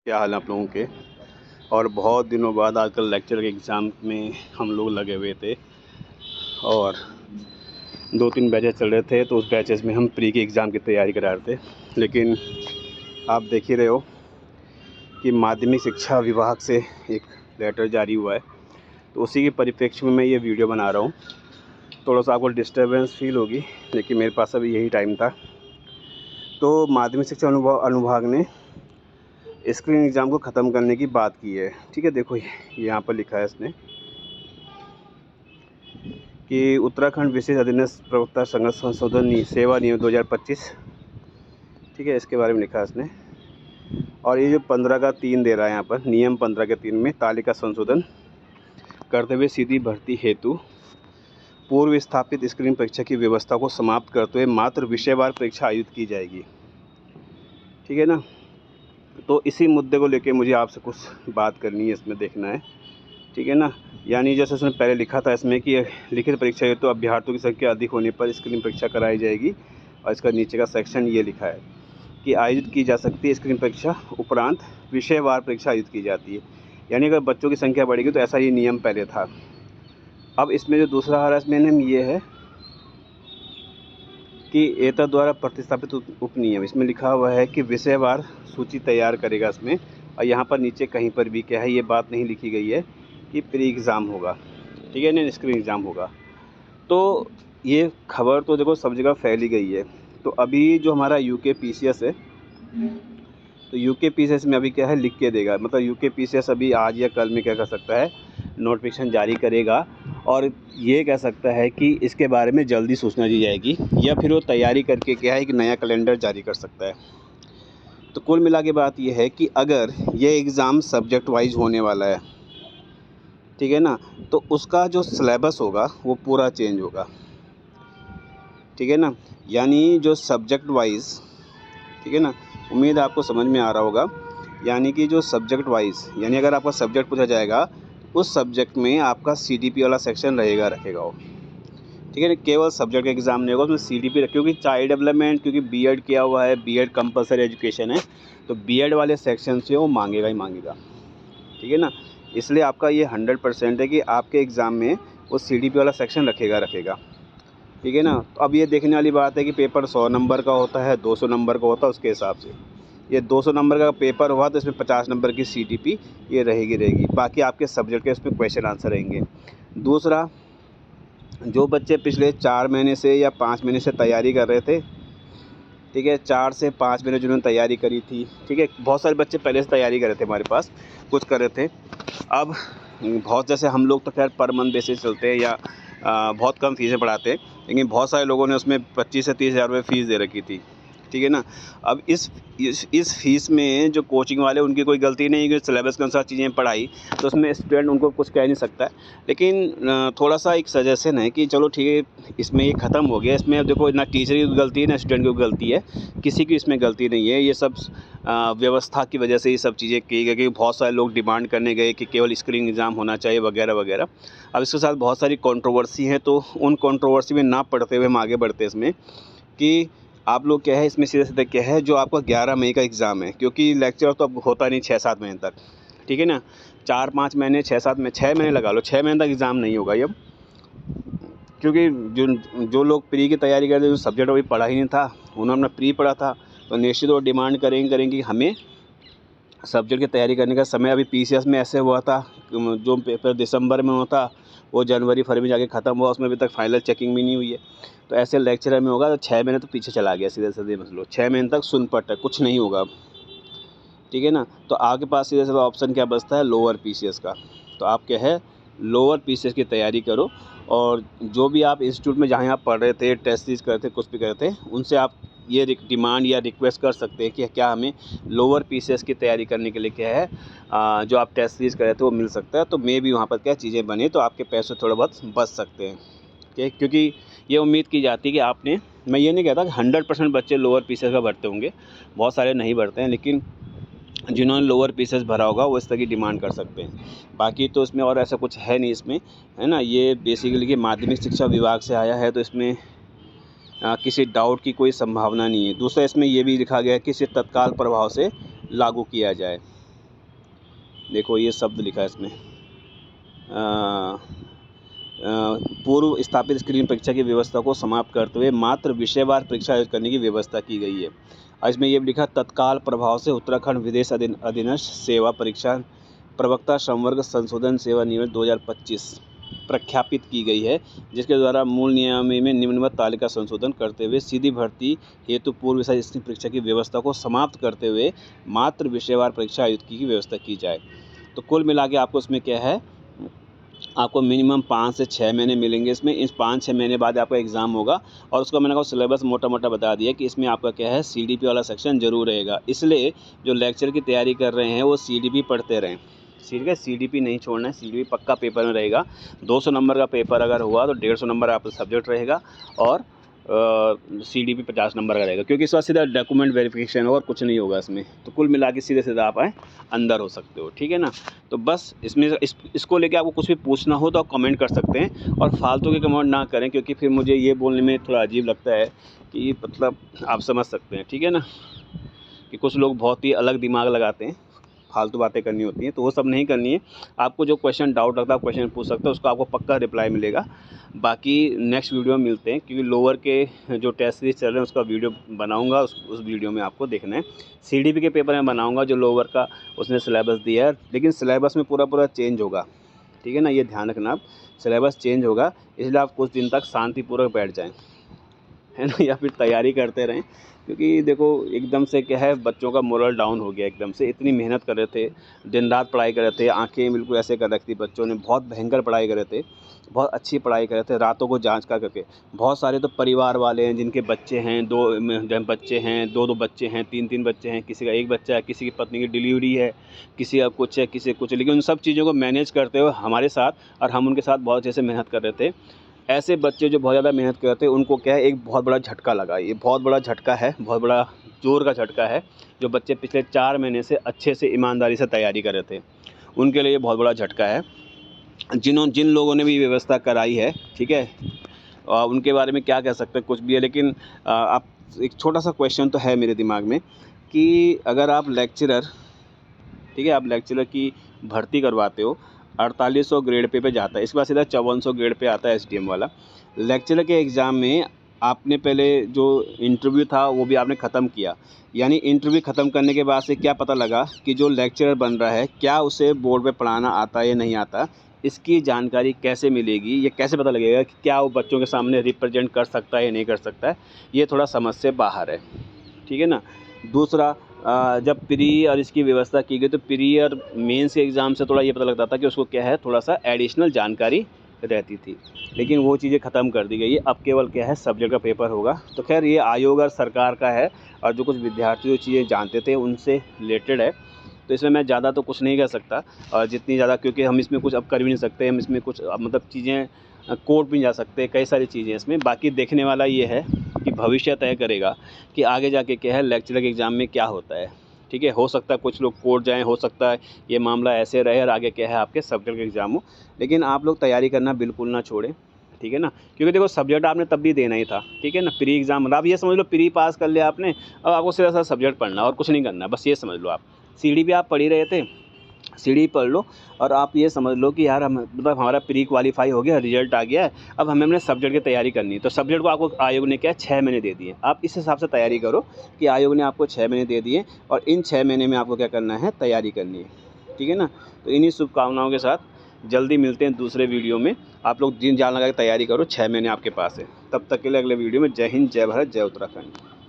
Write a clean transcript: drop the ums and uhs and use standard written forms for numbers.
क्या हाल है आप लोगों के। और बहुत दिनों बाद आजकल लेक्चर के एग्ज़ाम में हम लोग लगे हुए थे और 2-3 बैचेस चल रहे थे, तो उस बैचेस में हम प्री के एग्ज़ाम की तैयारी करा रहे थे। लेकिन आप देख ही रहे हो कि माध्यमिक शिक्षा विभाग से एक लेटर जारी हुआ है, तो उसी के परिप्रेक्ष्य में मैं ये वीडियो बना रहा हूँ। थोड़ा सा आपको डिस्टर्बेंस फील होगी, लेकिन मेरे पास अभी यही टाइम था। तो माध्यमिक शिक्षा अनुभाग ने स्क्रीन एग्ज़ाम को ख़त्म करने की बात की है। ठीक है, देखो यहाँ पर लिखा है इसने कि उत्तराखंड विशेष अधीनस्थ प्रवक्ता संघ संशोधन सेवा नियम 2025, ठीक है, इसके बारे में लिखा है इसने। और ये जो 15 का 3 दे रहा है यहाँ पर, नियम 15 के 3 में तालिका संशोधन करते हुए सीधी भर्ती हेतु पूर्व स्थापित स्क्रीन परीक्षा की व्यवस्था को समाप्त करते हुए मात्र विषयवार परीक्षा आयोजित की जाएगी। ठीक है ना। तो इसी मुद्दे को लेके मुझे आपसे कुछ बात करनी है, इसमें देखना है। ठीक है ना। यानी जैसे उसने पहले लिखा था इसमें कि लिखित परीक्षा हेतु अभ्यर्थियों की संख्या अधिक होने पर स्क्रीन परीक्षा कराई जाएगी, और इसका नीचे का सेक्शन ये लिखा है कि आयोजित की जा सकती है स्क्रीन परीक्षा, उपरांत विषयवार परीक्षा आयोजित की जाती है। यानी अगर बच्चों की संख्या बढ़ेगी तो ऐसा ही नियम पहले था। अब इसमें जो दूसरा आ रहा है इसमें नियम ये है कि एतद द्वारा प्रतिस्थापित उपनियम, इसमें लिखा हुआ है कि विषयवार सूची तैयार करेगा इसमें। और यहाँ पर नीचे कहीं पर भी क्या है, ये बात नहीं लिखी गई है कि प्री एग्ज़ाम होगा, ठीक है ना, स्क्रीन एग्ज़ाम होगा। तो ये खबर तो देखो सब जगह फैली गई है। तो अभी जो हमारा यूके पीसीएस है, तो यूके पीसीएस में अभी क्या है, लिख के देगा। मतलब यूके पीसीएस अभी आज या कल में क्या कर सकता है, नोटिफिकेशन जारी करेगा और ये कह सकता है कि इसके बारे में जल्दी सूचना दी जाएगी, या फिर वो तैयारी करके क्या है कि नया कैलेंडर जारी कर सकता है। तो कुल मिला के बात ये है कि अगर ये एग्ज़ाम सब्जेक्ट वाइज होने वाला है, ठीक है ना, तो उसका जो सिलेबस होगा वो पूरा चेंज होगा। ठीक है ना। यानी जो सब्जेक्ट वाइज, ठीक है ना, उम्मीद है आपको समझ में आ रहा होगा। यानी कि जो सब्जेक्ट वाइज, यानी अगर आपका सब्जेक्ट पूछा जाएगा, उस सब्जेक्ट में आपका सीडीपी वाला सेक्शन रखेगा वो। ठीक है ना, केवल सब्जेक्ट का एग्ज़ाम नहीं होगा, उसमें सीडीपी, क्योंकि चाइल्ड डेवलपमेंट, क्योंकि बीएड किया हुआ है, बीएड कंपलसरी एजुकेशन है, तो बीएड वाले सेक्शन से वो मांगेगा ही मांगेगा। ठीक है ना। इसलिए आपका ये 100% है कि आपके एग्ज़ाम में वो सीडीपी वाला सेक्शन रखेगा। ठीक है ना। तो अब ये देखने वाली बात है कि पेपर 100 नंबर का होता है, 200 नंबर का होता है, उसके हिसाब से ये 200 नंबर का पेपर हुआ तो इसमें 50 नंबर की सीडीपी ये रहेगी। बाकी आपके सब्जेक्ट के उसमें क्वेश्चन आंसर रहेंगे। दूसरा, जो बच्चे पिछले 4 महीने से या 5 महीने से तैयारी कर रहे थे, ठीक है, 4 से 5 महीने जिन्होंने तैयारी करी थी, ठीक है, बहुत सारे बच्चे पहले से तैयारी कर रहे थे, हमारे पास कुछ कर रहे थे। अब बहुत, जैसे हम लोग तो खैर पर मंथ बेसिस चलते हैं या बहुत कम फीसें पढ़ाते हैं, लेकिन बहुत सारे लोगों ने उसमें 25 से 30 हज़ार रुपये फ़ीस दे रखी थी। ठीक है ना। अब इस फीस में जो कोचिंग वाले, उनकी कोई गलती नहीं है कि सिलेबस के अनुसार चीज़ें पढ़ाई, तो उसमें स्टूडेंट उनको कुछ कह नहीं सकता है। लेकिन थोड़ा सा एक सजेशन है कि चलो ठीक है, इसमें ये ख़त्म हो गया, इसमें अब देखो ना टीचर की गलती है ना स्टूडेंट की गलती है, किसी की इसमें गलती नहीं है। ये सब व्यवस्था की वजह से ये सब चीज़ें की गई, कि बहुत सारे लोग डिमांड करने गए कि केवल स्क्रीन एग्ज़ाम होना चाहिए वगैरह वगैरह। अब इसके साथ बहुत सारी कंट्रोवर्सी हैं, तो उन कंट्रोवर्सी में ना पढ़ते हुए हम आगे बढ़ते इसमें कि आप लोग क्या है, इसमें सीधे क्या है, जो आपका 11 मई का एग्ज़ाम है, क्योंकि लेक्चर तो अब होता नहीं 6-7 महीने तक, ठीक है ना, 4-5 महीने, 6-7 में 6 महीने लगा लो, 6 महीने तक एग्ज़ाम नहीं होगा ये अब। क्योंकि जो लोग प्री की तैयारी करते, जो सब्जेक्ट अभी पढ़ा ही नहीं था, उन्होंने अपना प्री पढ़ा था, तो निश्चित वो डिमांड करेंगे कि हमें सब्जेक्ट की तैयारी करने का समय, अभी पीसीएस में ऐसे हुआ था, जो पेपर दिसंबर में होता वो जनवरी फरवरी जाके ख़त्म हुआ, उसमें अभी तक फाइनल चेकिंग भी नहीं हुई है। तो ऐसे लेक्चर में होगा तो 6 महीने तो पीछे चला गया, सीधे सीधे मतलब 6 महीने तक सुन पट है, कुछ नहीं होगा। ठीक है ना। तो आपके पास सीधे सीधा ऑप्शन क्या बचता है, लोअर पीसीएस का। तो आप क्या है, लोअर पीसीएस की तैयारी करो, और जो भी आप इंस्टीट्यूट में जहाँ आप पढ़ रहे थे, टेस्ट सीरीज करते, कुछ भी करते, उनसे आप ये डिमांड या रिक्वेस्ट कर सकते हैं कि क्या हमें लोअर पीसीएस की तैयारी करने के लिए क्या है, जो आप टेस्ट सीरीज कर रहे थे वो मिल सकता है। तो मे भी वहाँ पर क्या चीज़ें बने, तो आपके पैसे थोड़ा बहुत बच सकते हैं। ठीक, क्योंकि ये उम्मीद की जाती है कि आपने, मैं ये नहीं कहता कि 100% बच्चे लोअर पीसीएस का भरते होंगे, बहुत सारे नहीं भरते हैं, लेकिन जिन्होंने लोअर पीसेस भरा होगा वो इस तरह की डिमांड कर सकते हैं। बाकी तो इसमें और ऐसा कुछ है नहीं इसमें, है ना। ये बेसिकली कि माध्यमिक शिक्षा विभाग से आया है, तो इसमें किसी डाउट की कोई संभावना नहीं है। दूसरा, इसमें ये भी लिखा गया है कि इसे तत्काल प्रभाव से लागू किया जाए। देखो ये शब्द लिखा है इसमें, पूर्व स्थापित स्क्रीन परीक्षा की व्यवस्था को समाप्त करते हुए मात्र विषयवार परीक्षा आयोजित करने की व्यवस्था की गई है। और इसमें यह भी लिखा, तत्काल प्रभाव से उत्तराखंड विदेश अधीनस्थ सेवा परीक्षा प्रवक्ता संवर्ग संशोधन सेवा नियम 2025 प्रख्यापित की गई है, जिसके द्वारा मूल नियम में निम्नवत तालिका संशोधन करते हुए सीधी भर्ती हेतु पूर्व स्क्रीन परीक्षा की व्यवस्था को समाप्त करते हुए मात्र विषयवार परीक्षा आयोजित की व्यवस्था की जाए। तो कुल मिला के आपको इसमें क्या है, आपको मिनिमम 5 से 6 महीने मिलेंगे इसमें। इस 5-6 महीने बाद आपका एग्ज़ाम होगा और उसका मैंने आपको सिलेबस मोटा मोटा बता दिया कि इसमें आपका क्या है, CDP वाला सेक्शन जरूर रहेगा। इसलिए जो लेक्चर की तैयारी कर रहे हैं वो CDP पढ़ते रहें। ठीक है, CDP नहीं छोड़ना है, CDP पक्का पेपर में रहेगा। 200 नंबर का पेपर अगर हुआ तो 150 नंबर आपका सब्जेक्ट रहेगा और CDP 50 नंबर का रहेगा, क्योंकि इस बार सीधा डॉक्यूमेंट वेरिफिकेशन होगा और कुछ नहीं होगा इसमें। तो कुल मिला के सीधे सीधा आप अंदर हो सकते हो। ठीक है ना, तो बस इसमें इसको लेके आपको कुछ भी पूछना हो तो आप कमेंट कर सकते हैं और फालतू के कमेंट ना करें, क्योंकि फिर मुझे ये बोलने में थोड़ा अजीब लगता है कि मतलब आप समझ सकते हैं। ठीक है ना, कि कुछ लोग बहुत ही अलग दिमाग लगाते हैं, फालतू बातें करनी होती हैं, तो वो सब नहीं करनी है। आपको जो क्वेश्चन डाउट लगता है आप क्वेश्चन पूछ सकते हैं, उसका आपको पक्का रिप्लाई मिलेगा। बाकी नेक्स्ट वीडियो में मिलते हैं, क्योंकि लोअर के जो टेस्ट सीरीज चल रहे हैं उसका वीडियो बनाऊंगा, उस वीडियो में आपको देखना है। CDP के पेपर में बनाऊंगा जो लोअर का उसने सिलेबस दिया है, लेकिन सिलेबस में पूरा चेंज होगा। ठीक है ना, ये ध्यान रखना आप, सिलेबस चेंज होगा, इसलिए आप कुछ दिन तक शांतिपूर्वक बैठ जाएँ, है ना, या फिर तैयारी करते रहें। क्योंकि देखो एकदम से क्या है, बच्चों का मोरल डाउन हो गया एकदम से। इतनी मेहनत कर रहे थे, दिन रात पढ़ाई कर रहे थे, आंखें बिल्कुल ऐसे कर रखी थी बच्चों ने, बहुत भयंकर पढ़ाई कर रहे थे, बहुत अच्छी पढ़ाई कर रहे थे, रातों को जांच कर करके। बहुत सारे तो परिवार वाले हैं जिनके बच्चे हैं, 2 बच्चे हैं, 2 बच्चे हैं, 3 बच्चे हैं, किसी का 1 बच्चा है, किसी की पत्नी की डिलीवरी है, किसी का कुछ है, किसी कुछ। लेकिन उन सब चीज़ों को मैनेज करते हुए हमारे साथ और हम उनके साथ बहुत अच्छे से मेहनत कर रहे थे। ऐसे बच्चे जो बहुत ज़्यादा मेहनत करते हैं उनको क्या है, एक बहुत बड़ा झटका लगा। ये बहुत बड़ा झटका है, बहुत बड़ा ज़ोर का झटका है। जो बच्चे पिछले 4 महीने से अच्छे से ईमानदारी से तैयारी कर रहे थे, उनके लिए बहुत बड़ा झटका है। जिन लोगों ने भी व्यवस्था कराई है, ठीक है, उनके बारे में क्या कह सकते हैं, कुछ भी है। लेकिन आप, एक छोटा सा क्वेश्चन तो है मेरे दिमाग में कि अगर आप लेक्चरर, ठीक है, आप लेक्चरर की भर्ती करवाते हो, 4800 ग्रेड पे जाता है, इसके बाद सीधा 5400 ग्रेड पे आता है SDM वाला। लेक्चरर के एग्ज़ाम में आपने पहले जो इंटरव्यू था वो भी आपने ख़त्म किया, यानी इंटरव्यू ख़त्म करने के बाद से क्या पता लगा कि जो लेक्चरर बन रहा है क्या उसे बोर्ड पे पढ़ाना आता है या नहीं आता, इसकी जानकारी कैसे मिलेगी, ये कैसे पता लगेगा कि क्या वो बच्चों के सामने रिप्रेजेंट कर सकता है या नहीं कर सकता है, ये थोड़ा समझ से बाहर है। ठीक है ना। दूसरा, जब प्री और इसकी व्यवस्था की गई तो प्री और मेंस के एग्ज़ाम से थोड़ा ये पता लगता था कि उसको क्या है, थोड़ा सा एडिशनल जानकारी रहती थी, लेकिन वो चीज़ें ख़त्म कर दी गई है। अब केवल क्या है, सब्जेक्ट का पेपर होगा। तो खैर ये आयोग और सरकार का है, और जो कुछ विद्यार्थी जो चीज़ें जानते थे उनसे रिलेटेड है, तो इसमें मैं ज़्यादा तो कुछ नहीं कर सकता, और जितनी ज़्यादा, क्योंकि हम इसमें कुछ अब कर भी नहीं सकते, हम इसमें कुछ मतलब चीज़ें कोर्ट भी नहीं जा सकते, कई सारी चीज़ें इसमें। बाकी देखने वाला ये है कि भविष्य तय करेगा कि आगे जाके क्या है, लेक्चरर के एग्ज़ाम में क्या होता है। ठीक है, हो सकता है कुछ लोग कोर्ट जाएं, हो सकता है ये मामला ऐसे रहे और आगे क्या है आपके सब्जेक्ट का एग्ज़ाम हो, लेकिन आप लोग तैयारी करना बिल्कुल ना छोड़ें। ठीक है ना, क्योंकि देखो सब्जेक्ट आपने तब भी देना ही था। ठीक है ना, प्री एग्ज़ाम, मतलब आप ये समझ लो प्री पास कर लिया आपने, अब आपको सीधा सा सब्जेक्ट पढ़ना और कुछ नहीं करना, बस ये समझ लो। आप CDP आप पढ़ ही रहे थे, CDP पढ़ लो, और आप ये समझ लो कि यार हम, मतलब हमारा प्री क्वालीफाई हो गया, रिजल्ट आ गया है, अब हमें अपने सब्जेक्ट की तैयारी करनी है। तो सब्जेक्ट को आपको आयोग ने क्या 6 महीने दे दिए, आप इस हिसाब से तैयारी करो कि आयोग ने आपको 6 महीने दे दिए और इन 6 महीने में आपको क्या करना है, तैयारी करनी है। ठीक है ना, तो इन्हीं शुभकामनाओं के साथ जल्दी मिलते हैं दूसरे वीडियो में। आप लोग दिन जान लगा के तैयारी करो, 6 महीने आपके पास है। तब तक के लिए अगले वीडियो में। जय हिंद, जय भारत, जय उत्तराखंड।